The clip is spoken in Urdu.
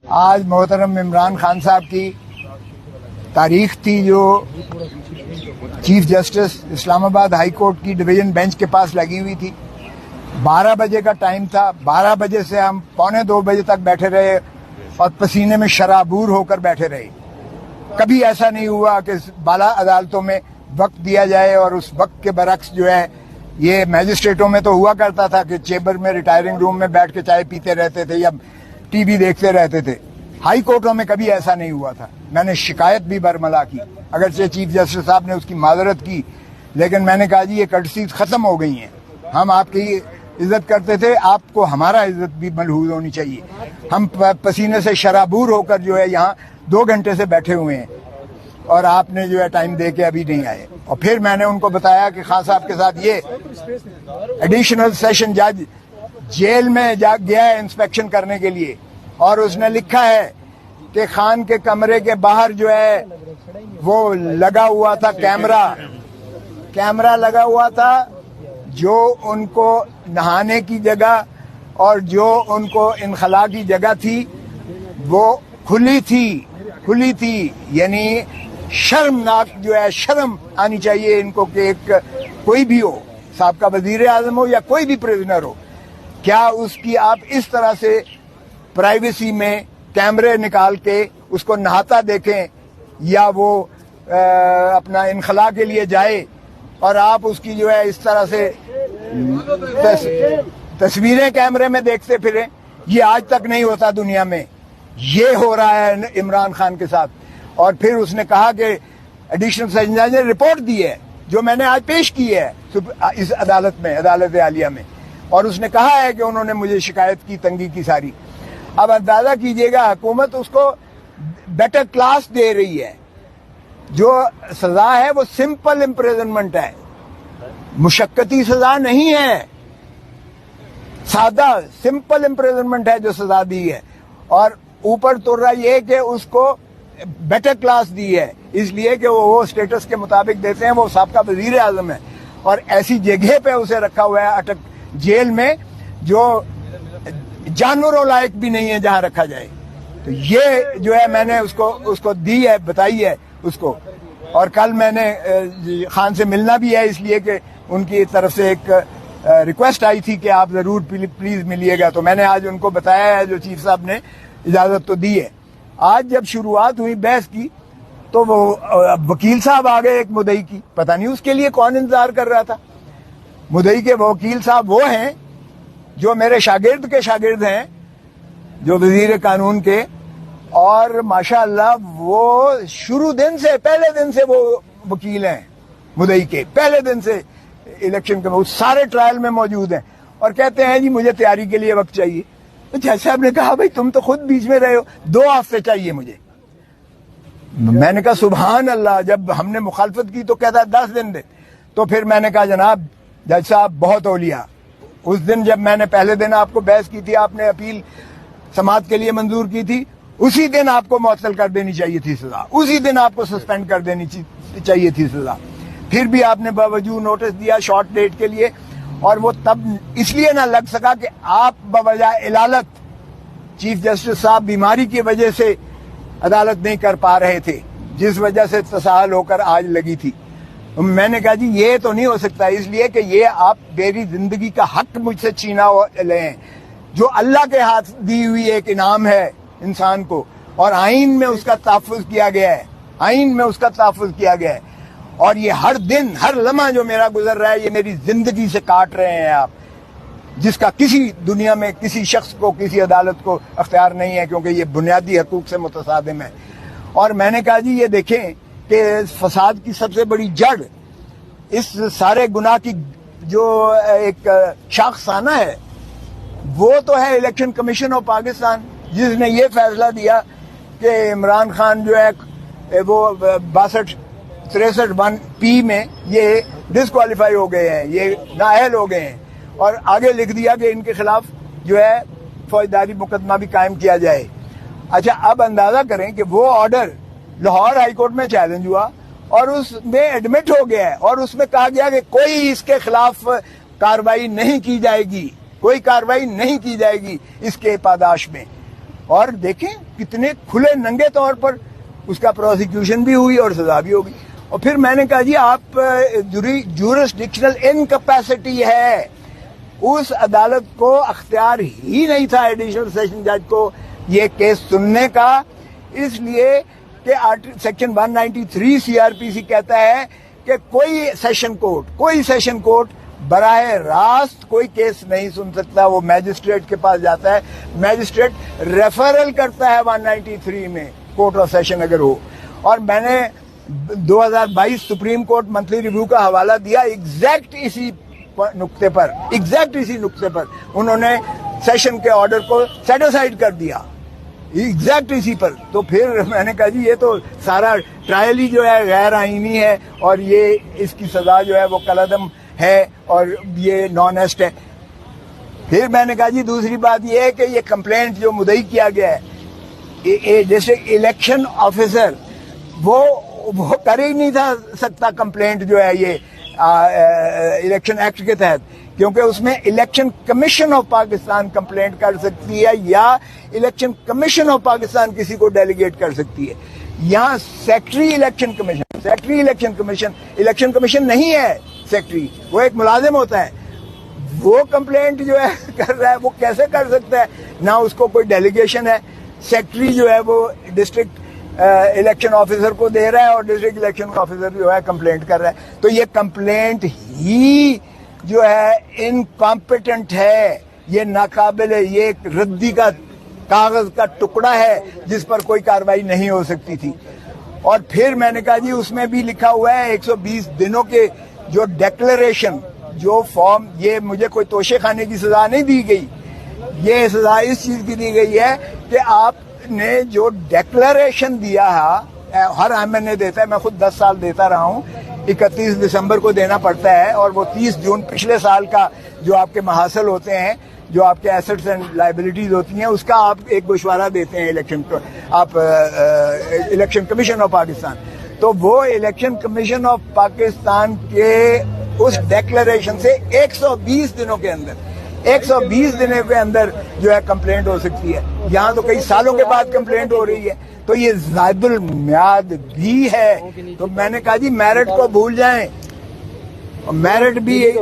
آج محترم عمران خان صاحب کی تاریخ تھی جو چیف جسٹس اسلام آباد ہائی کورٹ کی ڈویژن بینچ کے پاس لگی ہوئی تھی. 12 بجے کا ٹائم تھا. 12 بجے سے ہم 1:45 بجے تک بیٹھے رہے اور پسینے میں شرابور ہو کر بیٹھے رہے. کبھی ایسا نہیں ہوا کہ بالا عدالتوں میں وقت دیا جائے اور اس وقت کے برعکس جو ہے یہ میجسٹریٹوں میں تو ہوا کرتا تھا کہ چیمبر میں ریٹائرنگ روم میں بیٹھ کے چائے پیتے رہتے تھے یا ٹی وی دیکھتے رہتے تھے. ہائی کورٹوں میں کبھی ایسا نہیں ہوا تھا. میں نے شکایت بھی برملا کی, اگرچہ چیف جسٹس صاحب نے اس کی معذرت کی, لیکن میں نے کہا جی یہ کٹسیز ختم ہو گئی ہیں. ہم آپ کی عزت کرتے تھے, آپ کو ہمارا عزت بھی ملحوظ ہونی چاہیے. ہم پسینے سے شرابور ہو کر جو ہے یہاں 2 گھنٹے سے بیٹھے ہوئے ہیں اور آپ نے جو ہے ٹائم دے کے ابھی نہیں آئے. اور پھر میں نے ان کو بتایا کہ خان صاحب کے ساتھ یہ ایڈیشنل سیشن جج جیل میں گیا ہے انسپیکشن کرنے کے لیے, اور اس نے لکھا ہے کہ خان کے کمرے کے باہر جو ہے وہ لگا ہوا تھا کیمرہ لگا ہوا تھا, جو ان کو نہانے کی جگہ اور جو ان کو انخلاء کی جگہ تھی وہ کھلی تھی. یعنی شرمناک جو ہے, شرم آنی چاہیے ان کو کہ ایک کوئی بھی ہو, سابقہ وزیر اعظم ہو یا کوئی بھی پریزنر ہو, کیا اس کی آپ اس طرح سے پرائیویسی میں کیمرے نکال کے اس کو نہاتا دیکھیں یا وہ اپنا انخلاء کے لیے جائے اور آپ اس کی جو ہے اس طرح سے تصویریں کیمرے میں دیکھتے پھریں. یہ آج تک نہیں ہوتا دنیا میں, یہ ہو رہا ہے عمران خان کے ساتھ. اور پھر اس نے کہا کہ ایڈیشنل سیشن جج نے رپورٹ دی ہے جو میں نے آج پیش کی ہے اس عدالت میں, عدالت عالیہ میں, اور اس نے کہا ہے کہ انہوں نے مجھے شکایت کی تنگی کی ساری. اب اندازہ کیجئے گا حکومت اس کو بیٹر کلاس دے رہی ہے. جو سزا ہے وہ سمپل امپریزنمنٹ ہے, مشقتی سزا نہیں ہے, سادہ سمپل امپریزنمنٹ ہے جو سزا دی ہے. اور اوپر تو رہا یہ کہ اس کو بیٹر کلاس دی ہے اس لیے کہ وہ اسٹیٹس کے مطابق دیتے ہیں. وہ سابقہ وزیر اعظم ہے اور ایسی جگہ پہ اسے رکھا ہوا ہے اٹک جیل میں جو جانوروں لائق بھی نہیں ہے جہاں رکھا جائے. تو یہ جو ہے میں نے اس کو دی ہے, بتائی ہے اس کو. اور کل میں نے خان سے ملنا بھی ہے اس لیے کہ ان کی طرف سے ایک ریکویسٹ آئی تھی کہ آپ ضرور پلیز ملیے گا. تو میں نے آج ان کو بتایا ہے, جو چیف صاحب نے اجازت تو دی ہے. آج جب شروعات ہوئی بحث کی تو وہ وکیل صاحب آ گئے ایک مدعی کی, پتہ نہیں اس کے لیے کون انتظار کر رہا تھا. مدعی کے وکیل صاحب وہ ہیں جو میرے شاگرد کے شاگرد ہیں, جو وزیر قانون کے, اور ماشاءاللہ وہ شروع دن سے, پہلے دن سے وہ وکیل ہیں مدعی کے, پہلے دن سے الیکشن کے وہ سارے ٹرائل میں موجود ہیں, اور کہتے ہیں جی مجھے تیاری کے لیے وقت چاہیے. جج صاحب نے کہا بھائی تم تو خود بیچ میں رہے ہو, 2 ہفتے چاہیے مجھے. میں نے کہا سبحان اللہ, جب ہم نے مخالفت کی تو کہتا ہے 10 دن دے. تو پھر میں نے کہا جناب جج صاحب بہت اولیاء, اس دن جب میں نے پہلے دن آپ کو بحث کی تھی, آپ نے اپیل سماعت کے لیے منظور کی تھی, اسی دن آپ کو معطل کر دینی چاہیے تھی سزا, اسی دن آپ کو سسپینڈ کر دینی چاہیے تھی سزا. پھر بھی آپ نے باوجود نوٹس دیا شارٹ ڈیٹ کے لیے, اور وہ تب اس لیے نہ لگ سکا کہ آپ بوجہ علالت چیف جسٹس صاحب بیماری کی وجہ سے عدالت نہیں کر پا رہے تھے, جس وجہ سے تساہل ہو کر آج لگی تھی. میں نے کہا جی یہ تو نہیں ہو سکتا, اس لیے کہ یہ آپ میری زندگی کا حق مجھ سے چھینا لے ہیں, جو اللہ کے ہاتھ دی ہوئی ایک انعام ہے انسان کو, اور آئین میں اس کا تحفظ کیا گیا ہے, آئین میں اس کا تحفظ کیا گیا ہے. اور یہ ہر دن ہر لمحہ جو میرا گزر رہا ہے یہ میری زندگی سے کاٹ رہے ہیں آپ, جس کا کسی دنیا میں کسی شخص کو, کسی عدالت کو اختیار نہیں ہے, کیونکہ یہ بنیادی حقوق سے متصادم ہے. اور میں نے کہا جی یہ دیکھیں کہ فساد کی سب سے بڑی جڑ, اس سارے گناہ کی جو ایک شاخسانہ ہے وہ تو ہے الیکشن کمیشن آف پاکستان, جس نے یہ فیصلہ دیا کہ عمران خان جو ہے وہ 62-63(1) میں یہ ڈسکوالیفائی ہو گئے ہیں, یہ نااہل ہو گئے ہیں, اور آگے لکھ دیا کہ ان کے خلاف جو ہے فوجداری مقدمہ بھی قائم کیا جائے. اچھا اب اندازہ کریں کہ وہ آرڈر لاہور ہائی کورٹ میں چیلنج ہوا اور اس میں ایڈمٹ ہو گیا ہے, اور اس میں کہا گیا کہ کوئی اس کے خلاف کاروائی نہیں کی جائے گی, کوئی کاروائی نہیں کی جائے گی اس کے پاداش میں. اور دیکھیں کتنے کھلے ننگے طور پر اس کا پروسیکیوشن بھی ہوئی اور سزا بھی ہوگی. اور پھر میں نے کہا جی آپ جورسڈکشنل انکیپیسٹی ہے. اس عدالت کو اختیار ہی نہیں تھا ایڈیشنل سیشن جج کو یہ کیس سننے کا، اس لیے کہ سیکشن 193 CRPC کہتا ہے کہ کوئی سیشن کورٹ براہ راست کوئی کیس نہیں سن سکتا. وہ میجسٹریٹ کے پاس جاتا ہے، میجسٹریٹ ریفرل کرتا ہے 193 میں کورٹ آف سیشن اگر ہو. اور میں نے 2022 سپریم کورٹ منتھلی ریویو کا حوالہ دیا ایگزیکٹ اسی نقطے پر انہوں نے سیشن کے آرڈر کو سیٹ اسائڈ کر دیا ایگزیکٹ اسی پر. تو پھر میں نے کہا جی یہ تو سارا ٹرائل ہی جو ہے غیر آئینی ہے اور یہ اس کی سزا جو ہے وہ کالعدم ہے اور یہ نان ایسٹ ہے. پھر میں نے کہا جی دوسری بات یہ ہے کہ یہ کمپلینٹ جو مدعی کیا گیا ہے جیسے الیکشن آفیسر وہ کر ہی نہیں تھا سکتا کمپلینٹ جو ہے یہ الیکشن ایکٹ کے تحت، کیونکہ اس میں election commission of Pakistan complaint کر سکتی ہے یا الیکشن کمیشن آف پاکستان کسی کو ڈیلیگیٹ کر سکتی ہے. یہاں سیکٹری الیکشن کمیشن نہیں ہے. سیکٹری وہ ایک ملازم ہوتا ہے، وہ کمپلینٹ جو ہے کر رہا ہے، وہ کیسے کر سکتا ہے؟ نہ اس کو کوئی ڈیلیگیشن ہے. سیکٹری جو ہے وہ ڈسٹرکٹ الیکشن آفیسر کو دے رہا ہے اور ڈسٹرکٹ الیکشن آفیسر جو ہے کمپلینٹ کر رہا ہے. تو یہ کمپلینٹ ہی جو ہے انکمپیٹنٹ ہے، یہ ناقابل ہے، یہ ایک ردی کا کاغذ کا ٹکڑا ہے جس پر کوئی کارروائی نہیں ہو سکتی تھی. اور پھر میں نے کہا جی اس میں بھی لکھا ہوا ہے 120 دنوں کے جو ڈیکلریشن جو فارم، یہ مجھے کوئی توشے خانے کی سزا نہیں دی گئی، یہ سزا اس چیز کی دی گئی ہے کہ آپ نے جو ڈیکلریشن دیا ہے، ہر مہینے دیتا ہے، میں خود 10 سال دیتا رہا ہوں، 31 دسمبر کو دینا پڑتا ہے اور وہ 30 جون پچھلے سال کا جو آپ کے محاصل ہوتے ہیں، جو آپ کے ایسٹس اینڈ لائبلٹیز ہوتی ہیں، اس کا آپ ایک گوشوارہ دیتے ہیں الیکشن کمیشن آف پاکستان. تو وہ الیکشن کمیشن آف پاکستان کے اس ڈیکلریشن سے 120 دنوں کے اندر جو ہے کمپلینٹ ہو سکتی ہے. یہاں تو کئی سالوں کے بعد کمپلینٹ ہو رہی ہے، تو یہ زائد المیعاد بھی ہے. تو میں نے کہا جی میرٹ کو بھول جائیں، میرٹ بھی